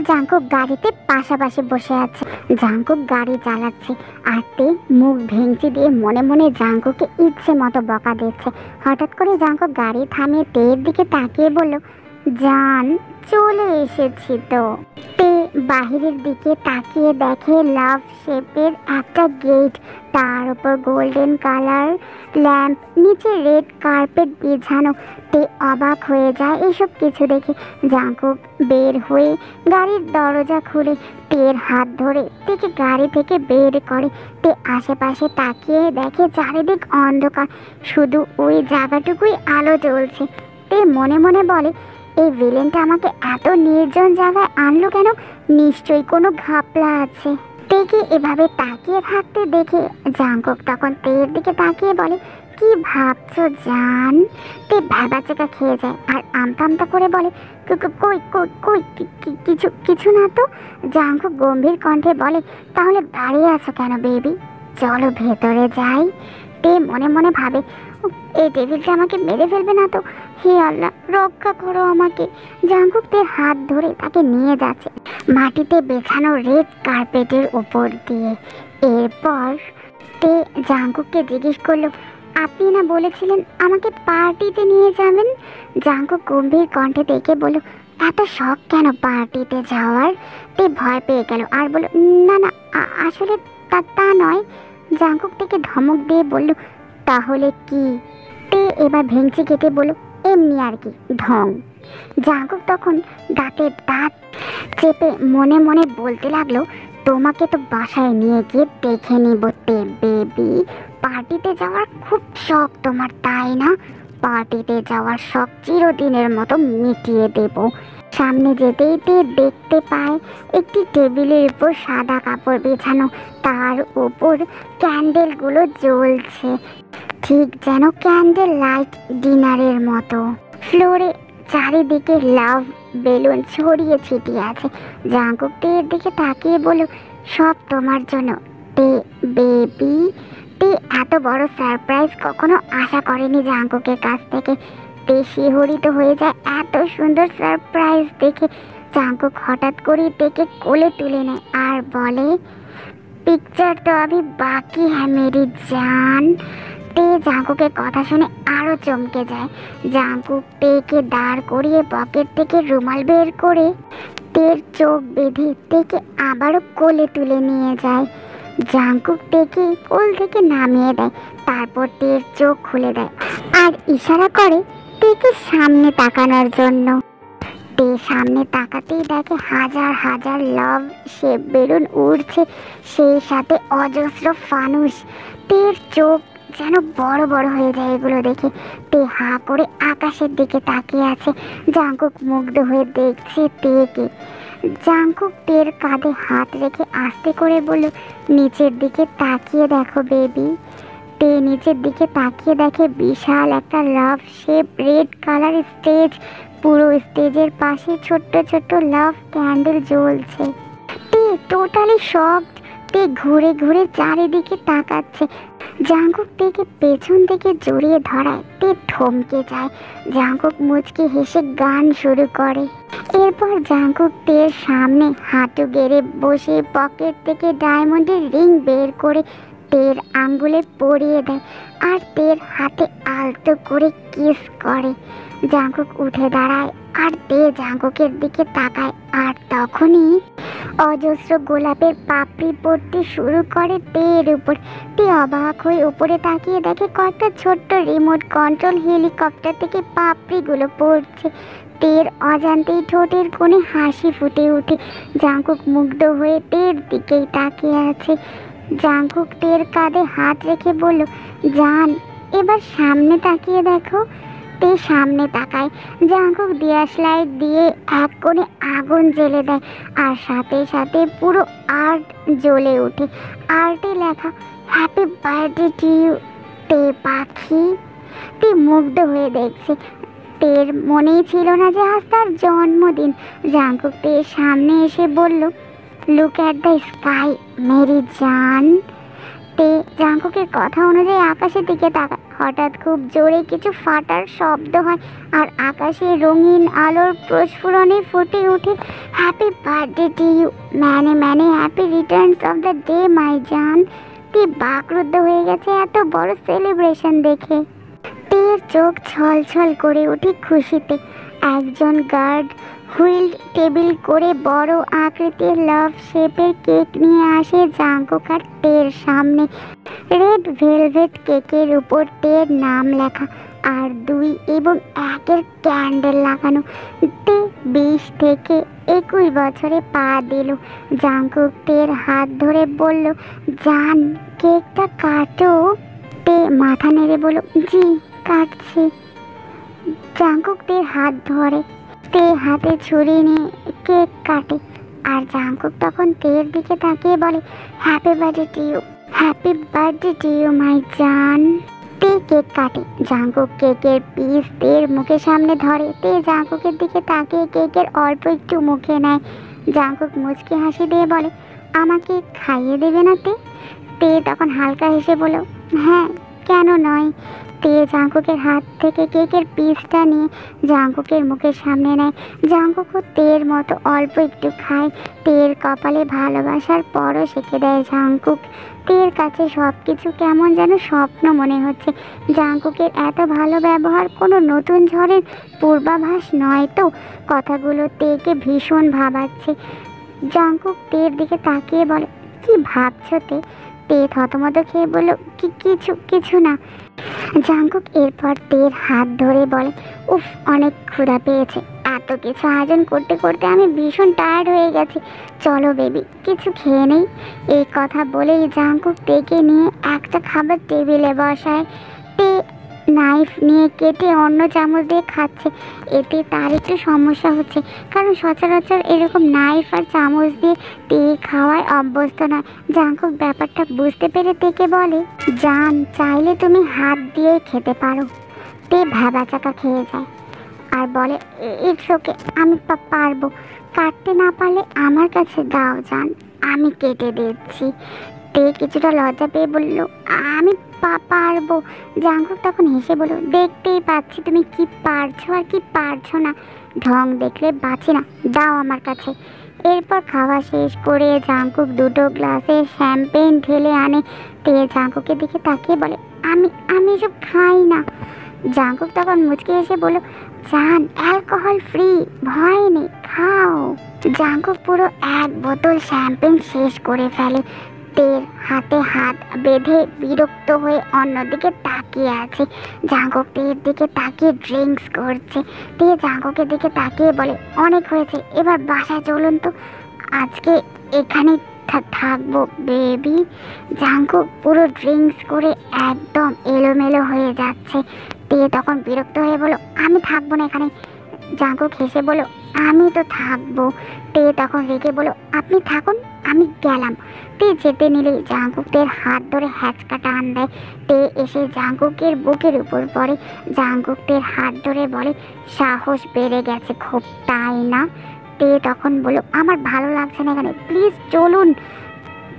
Jungkook গাড়িতে পাশাপাশি বসে আছে। জাঙ্কুক গাড়ি চালাচ্ছে আর তে মুখ ভেঙচি দিয়ে মনে মনে জাঙ্কুকে ইচ্ছে মতো বকা দিচ্ছে। হঠাৎ করে জাঙ্কুক গাড়ি থামিয়ে তের দিকে তাকিয়ে বলল, জান চলে এসেছি তো। তে বাহিরের দিকে তাকিয়ে দেখে লাভ শেপের একটা গেট, তার উপর গোল্ডেন কালার ল্যাম্প, নিচে রেড কার্পেট বিছানো। তে অবাক হয়ে যায় এসব কিছু দেখে। জাঙ্কুক বের হয়ে গাড়ির দরজা খুলে তের হাত ধরে তেকে গাড়ি থেকে বের করে। তে আশেপাশে তাকিয়ে দেখে চারিদিক অন্ধকার, শুধু ওই জায়গাটুকুই আলো জ্বলছে। তে মনে মনে বলে, এই ভিলেনটা আমাকে এত নির্জন জায়গায় আনলো কেন? নিশ্চয়ই কোনো ঘাপলা আছে। তেকে এভাবে তাকিয়ে থাকতে দেখে জাঙ্কুক তখন তের দিকে তাকিয়ে বলে, কি ভাবছো জান? তে ভ্যাবাচেকা খেয়ে যায় আর আমতা আমতা করে বলে, কই কই কই কিছু কিছু না তো। জাঙ্কুক গম্ভীর কণ্ঠে বলে, তাহলে দাঁড়িয়ে আছো কেন বেবি? চলো ভেতরে যাই। তে মনে মনে ভাবে, এই টেবিলটা আমাকে মেরে ফেলবে না তো? হে আল্লাহ, রক্ষা করো আমাকে। জাঙ্কুক তের হাত ধরে তাকে নিয়ে যাচ্ছে মাটিতে বেছানো রেড কার্পেটের উপর দিয়ে। এরপর তে জাঙ্কুককে জিজ্ঞেস করলো, আপনি না বলেছিলেন আমাকে পার্টিতে নিয়ে যাবেন? জাঙ্কুক গম্ভীর কণ্ঠে দেখে বলল, এত শখ কেন পার্টিতে যাওয়ার? তে ভয় পেয়ে গেল আর বলল, না না আসলে তা নয়। জাঙ্কুক থেকে ধমক দিয়ে বলল, তাহলে কি? তে এবার ভেঙচি কেটে বলল, এমনি আর কি, ঢং। জাঙ্কুক তখন দাঁতের দাঁত চেপে মনে মনে বলতে লাগলো, তোমাকে তো বাসায় নিয়ে গিয়ে দেখে নিব তে বেবি। পার্টিতে যাওয়ার খুব শখ তোমার, তাই না? পার্টিতে যাওয়ার শখ চিরদিনের মতো মিটিয়ে দেব। সামনে যেতেই তে দেখতে পায় একটি টেবিলের উপর সাদা কাপড় বিছানো, তার উপর ক্যান্ডেলগুলো জ্বলছে, ঠিক যেন ক্যান্ডেল লাইট ডিনারের মতো। ফ্লোরে চারিদিকে লাভ বেলুন ছড়িয়ে ছিটিয়ে আছে। জাঙ্কুক তের দিকে তাকিয়ে বলল, সব তোমার জন্য তে বেবি। তে এত বড় সারপ্রাইজ কখনো আশা করেনি জাঙ্কুকের কাছ থেকে। তে শিহরিত হয়ে যায় এত সুন্দর সারপ্রাইজ দেখে। জাঙ্কুক হঠাৎ করে তেকে কোলে তুলে নেয় আর বলে, পিকচার তো আভি বাকি হ্যাঁ মেরি জান। তে জাঙ্কুকের কথা শুনে আরো চমকে যায়। জাঙ্কুক তেকে দাঁড় করিয়ে পকেট থেকে রুমাল বের করে তের চোখ বেঁধে তেকে আবারও কোলে তুলে নিয়ে যায়। জাঙ্কুক তেকে কোল থেকে নামিয়ে দেয়, তারপর তের চোখ খুলে দেয় আর ইশারা করে তেকে সামনে তাকানোর জন্য। তে সামনে তাকাতেই দেখে হাজার হাজার লাভ শেপ বেলুন উড়ছে, সেই সাথে অজস্র ফানুস। তের চোখ যেন বড় বড় হয়ে যায় এগুলো দেখে। তে হা করে আকাশের দিকে তাকিয়ে আছে। জাঙ্কুক মুগ্ধ হয়ে দেখছে তেকে। জাঙ্কুক তের কাঁধে হাত রেখে আস্তে করে বলল, নিচের দিকে তাকিয়ে দেখো বেবি। তে নিচের দিকে তাকিয়ে দেখে বিশাল একটা love shape red colour stage, পুরো স্টেজের পাশে ছোট্ট ছোট্ট লাভ ক্যান্ডেল জ্বলছে। তে টোটালি শকড। তে ঘুরে ঘুরে চারিদিকে তাকাচ্ছে। জাঙ্কুক তেকে পেছন থেকে জড়িয়ে ধরায়। তে থমকে যায়। জাঙ্কুক মুচকি হেসে গান শুরু করে। এরপর জাঙ্কুক তের সামনে হাঁটু গেড়ে বসে পকেট থেকে ডায়মন্ডের রিং বের করে তের আঙ্গুলে পরিয়ে দেয় আর তের হাতে আলতো করে কিস করে। জাঙ্কুক উঠে দাঁড়ায় আর তে জাঙ্কুকের দিকে তাকায়, আর তখনই অজস্র গোলাপের পাপড়ি পড়তে শুরু করে তের উপর। তে অবাক হয়ে উপরে তাকিয়ে দেখে কয়েকটা ছোট্ট রিমোট কন্ট্রোল হেলিকপ্টার থেকে পাপড়িগুলো পড়ছে। তের অজান্তেই ঠোঁটের কোণে হাসি ফুটে ওঠে। জাঙ্কুক মুগ্ধ হয়ে তের দিকেই তাকিয়ে আছে। জাঙ্কুক তের কাঁধে হাত রেখে বলল, জান এবার সামনে তাকিয়ে দেখো। তে সামনে তাকায়। জাঙ্কুক দিয়াশ লাইট দিয়ে এক কোণে আগুন জ্বেলে দেয় আর সাথে সাথে পুরো আর্ট জ্বলে ওঠে। আর্টে লেখা, হ্যাপি বার্থডে টু ইউ তে পাখি। তে মুগ্ধ হয়ে দেখছে। তের মনেই ছিল না যে আজ তার জন্মদিন। জাঙ্কুক তের সামনে এসে বলল, লুক অ্যাট দ্য স্কাই মেরি জান। তে জাঙ্কুকের কথা অনুযায়ী আকাশের দিকে তাকায়। হঠাৎ খুব জোরে কিছু ফাটার শব্দ হয় আর আকাশে রঙিন আলোর প্রস্ফুরণে ফুটে ওঠে হ্যাপি বার্থডে টু ইউ, মানে মানে happy Returns of the day my জান। তে বাকরুদ্ধ হয়ে গেছে এত বড় সেলিব্রেশন দেখে। তের চোখ ছলছল করে ওঠে খুশিতে। একজন গার্ড হুইল টেবিল করে বড় আকৃতির লাভ শেপের কেক নিয়ে আসে জাঙ্কুক আর তের সামনে। রেড ভেলভেট কেকের উপর তের নাম লেখা আর 2 এবং 1-এর ক্যান্ডেল লাগানো। তে 20 থেকে 21 বছরে পা দিল। জাঙ্কুক তের হাত ধরে বলল, জান কেকটা কাটো। তে মাথা নেড়ে বলল, জি কাটছি। জাঙ্কুক তের হাত ধরে, তে হাতে ছুরি নিয়ে কেক কাটে আর জাঙ্কুক তখন তের দিকে তাকিয়ে বলে, happy birthday to you, happy birthday to you my জান। তে কেক কাটে, জাঙ্কুক কেকের পিস তের মুখের সামনে ধরে। তে জাঙ্কুকের দিকে তাকিয়ে কেকের অল্প একটু মুখে নেয়। জাঙ্কুক মুচকি হাসি দিয়ে বলে, আমাকে খাইয়ে দেবে না তে? তে তখন হালকা হেসে বলল, হ্যাঁ কেন নয়। তে জাঙ্কুকের হাত থেকে কেকের পিসটা নিয়ে জাঙ্কুকের মুখের সামনে নেয়। জাঙ্কুকও তের মতো অল্প একটু খায়। তের কপালে ভালোবাসার পরশ এঁকে দেয় জাঙ্কুক। তের কাছে সব কিছু কেমন যেন স্বপ্ন মনে হচ্ছে। জাঙ্কুকের এত ভালো ব্যবহার কোনো নতুন ঝড়ের পূর্বাভাস নয় তো? কথাগুলো তেকে ভীষণ ভাবাচ্ছে। জাঙ্কুক তের দিকে তাকিয়ে বলে, কি ভাবছো তে? তে থতমত খেয়ে বলল, কিছু না। জাঙ্কুক এরপর তের হাত ধরে বলে, উফ অনেক ক্ষুধা পেয়েছে, এত কিছু আয়োজন করতে করতে আমি ভীষণ টায়ার্ড হয়ে গেছি, চলো বেবি কিছু খেয়ে নেই। এই কথা বলেই জাঙ্কুক তেকে নিয়ে একটা খাবার টেবিলে বসায়। তে নাইফ নিয়ে কেটে অন্য চামচ দিয়ে খাচ্ছে। এতে তার একটু সমস্যা হচ্ছে, কারণ সচরাচর এরকম নাইফ আর চামচ দিয়ে তে খাওয়ায় অভ্যস্ত নয়। জাঙ্কুক ব্যাপারটা বুঝতে পেরে তেকে বলে, জান চাইলে তুমি হাত দিয়ে খেতে পারো। তে ভ্যাবাচাকা খেয়ে যায় আর বলে, ইটস ওকে, আমি পারবো, কাটতে না পারলে আমার কাছে দাও জান, আমি কেটে দিচ্ছি। তে কিছুটা লজ্জা পেয়ে বলল, আমি পারবো। জাঙ্কুক তখন হেসে বলল, দেখতেই পাচ্ছি তুমি কি পারছো আর কি পারছো না, ঢং দেখলে বাঁচি না, দাও আমার কাছে। এরপর খাওয়া শেষ করে জাঙ্কুক 2টো গ্লাসে শ্যাম্পেন ঢেলে আনে। তে জাঙ্কুকের দিকে তাকিয়ে বলে, আমি এসব খাই না। জাঙ্কুক তখন মুচকি এসে বলল, জান অ্যালকোহল ফ্রি, ভয় নেই, খাও। জাঙ্কুক পুরো 1 বোতল শ্যাম্পেন শেষ করে ফেলে। তের হাতে হাত বেঁধে বিরক্ত হয়ে অন্যদিকে তাকিয়ে আছে। জাঙ্কুক তের দিকে তাকিয়ে ড্রিঙ্কস করছে। তে জাঙ্কুকের দিকে তাকিয়ে বলে, অনেক হয়েছে, এবার বাসায় চলুন তো, আজকে এখানে থাকবো বেবি। জাঙ্কুক পুরো ড্রিঙ্কস করে একদম এলোমেলো হয়ে যাচ্ছে। তে তখন বিরক্ত হয়ে বলল, আমি থাকবো না এখানে। জাঙ্কুক হেসে বলল, আমি তো থাকবো। তে তখন রেগে বলল, আপনি থাকুন, আমি গেলাম। তে যেতে নিলেই জাঙ্কুক তের হাত ধরে হ্যাচকা টান দেয়। তে এসে জাঙ্কুকের বুকের উপর পড়ে। জাঙ্কুক তের হাত ধরে বলে, সাহস বেড়ে গেছে খুব, তাই না? তে তখন বলল, আমার ভালো লাগছে না এখানে, প্লিজ চলুন।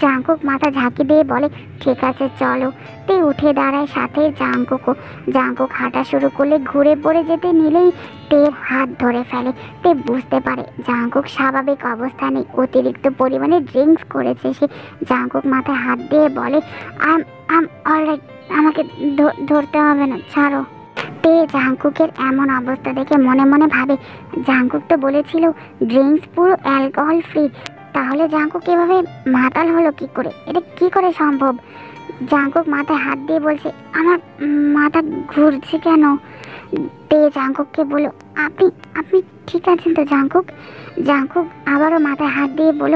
জাঙ্কুক মাথা ঝাঁকি দিয়ে বলে, ঠিক আছে চলো। তে উঠে দাঁড়ায়, সাথে জাঙ্কুকও। জাঙ্কুক হাঁটা শুরু করলে ঘুরে পড়ে যেতে নিলেই তের হাত ধরে ফেলে। তে বুঝতে পারে জাঙ্কুক স্বাভাবিক অবস্থানে অতিরিক্ত পরিমাণে ড্রিঙ্কস করেছে সে। জাঙ্কুক মাথায় হাত দিয়ে বলে, অলরাইট, আমাকে ধরতে হবে না, ছাড়ো। তে জাঙ্কুকের এমন অবস্থা দেখে মনে মনে ভাবে, জাঙ্কুক তো বলেছিল ড্রিঙ্কস পুরো অ্যালকোহল ফ্রি, তাহলে জাঙ্কুক এভাবে মাতাল হলো কি করে? এটা কি করে সম্ভব? জাঙ্কুক মাথায় হাত দিয়ে বলছে, আমার মাথা ঘুরছে কেন? তে জাঙ্কুককে বলল, আপনি ঠিক আছেন তো জাঙ্কুক? জাঙ্কুক আবারও মাথায় হাত দিয়ে বলল,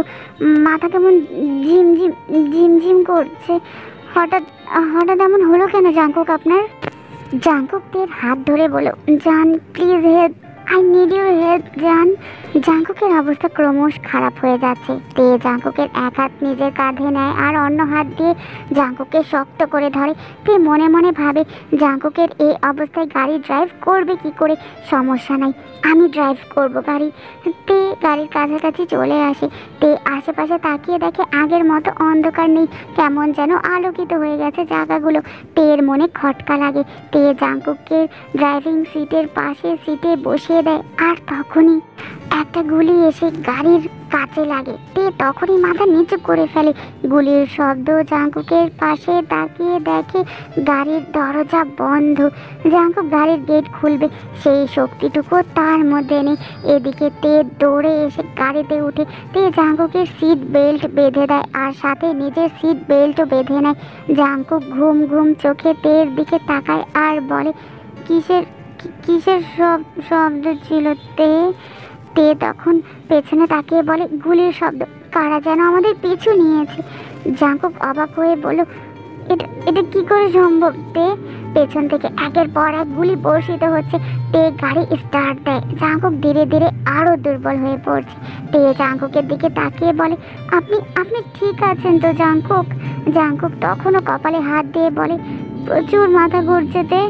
মাথা কেমন ঝিমঝিম করছে, হঠাৎ এমন হলো কেন জাঙ্কুক আপনার? জাঙ্কুক তের হাত ধরে বলল, জান please help, I need your help জান। জাঙ্কুকের অবস্থা ক্রমশ খারাপ হয়ে যাচ্ছে। তে জাঙ্কুকের এক হাত নিজের কাঁধে নেয় আর অন্য হাত দিয়ে জাঙ্কুকে শক্ত করে ধরে। তে মনে মনে ভাবে জাঙ্কুকের এই অবস্থায় গাড়ি ড্রাইভ করবে কি করে। সমস্যা নাই, আমি ড্রাইভ করব গাড়ি। তে গাড়ির কাছাকাছি চলে আসে। তে আশেপাশে তাকিয়ে দেখে আগের মতো অন্ধকার নেই, কেমন যেন আলোকিত হয়ে গেছে জায়গাগুলো। তের মনে খটকা লাগে। তে জাঙ্কুকের ড্রাইভিং সিটের পাশে সিটে বসিয়ে দেয়। আর তখনই একটা গুলি এসে গাড়ির কাছে লাগে। তে তখনই মাথা নিচু করে ফেলে। গুলির শব্দ জাঙ্কুকের পাশে তাকিয়ে দেখে গাড়ির দরজা বন্ধ। জাঙ্কুক গাড়ির গেট খুলবে, সেই শক্তিটুকু তার মধ্যে নেই। এদিকে তে দৌড়ে এসে গাড়িতে উঠে। তে জাঙ্কুকের সিট বেল্ট বেঁধে দেয় আর সাথে নিজের সিট বেল্টও বেঁধে নেয়। জাঙ্কুক ঘুম ঘুম চোখে তের দিকে তাকায় আর বলে, কিসের কিসের শব্দ ছিল তে? তে তখন পেছনে তাকিয়ে বলে, গুলির শব্দ, কারা যেন আমাদের পিছু নিয়েছে। জাঙ্কুক অবাক হয়ে বলল, এটা এটা কি করে সম্ভব? তে পেছন থেকে একের পর এক গুলি বর্ষিত হচ্ছে। তে গাড়ি স্টার্ট দেয়। জাঙ্কুক ধীরে ধীরে আরো দুর্বল হয়ে পড়ছে। তে জাঙ্কুকের দিকে তাকিয়ে বলে, আপনি আপনি ঠিক আছেন তো জাঙ্কুক? জাঙ্কুক তখনও কপালে হাত দিয়ে বলে, প্রচুর মাথা ঘুরছে তে।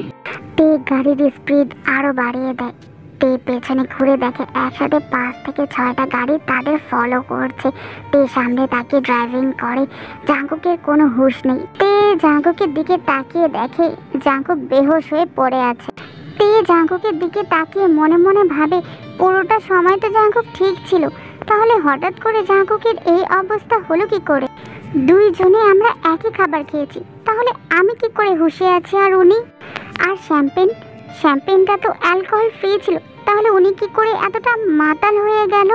তে গাড়ির স্পিড আরো বাড়িয়ে দেয়। তে পেছনে ঘুরে দেখে একসাথে 5 থেকে 6টা গাড়ি তাদের ফলো করছে। তে সামনে তাকিয়ে ড্রাইভিং করে। জাঙ্কুকের কোনো হুঁশ নেই। তে জাঙ্কুকের দিকে তাকিয়ে দেখে জাঙ্কুক বেহুশ হয়ে পড়ে আছে। তে জাঙ্কুকের দিকে তাকিয়ে মনে মনে ভাবে, পুরোটা সময় তো জাঙ্কুক ঠিক ছিল, তাহলে হঠাৎ করে জাঙ্কুকের এই অবস্থা হলো কি করে? দুইজনে আমরা একই খাবার খেয়েছি, তাহলে আমি কি করে হুঁশে আছি আর উনি? আর শ্যাম্পেনটা তো অ্যালকোহল ফ্রি ছিল, তাহলে উনি কি করে এতটা মাতাল হয়ে গেল?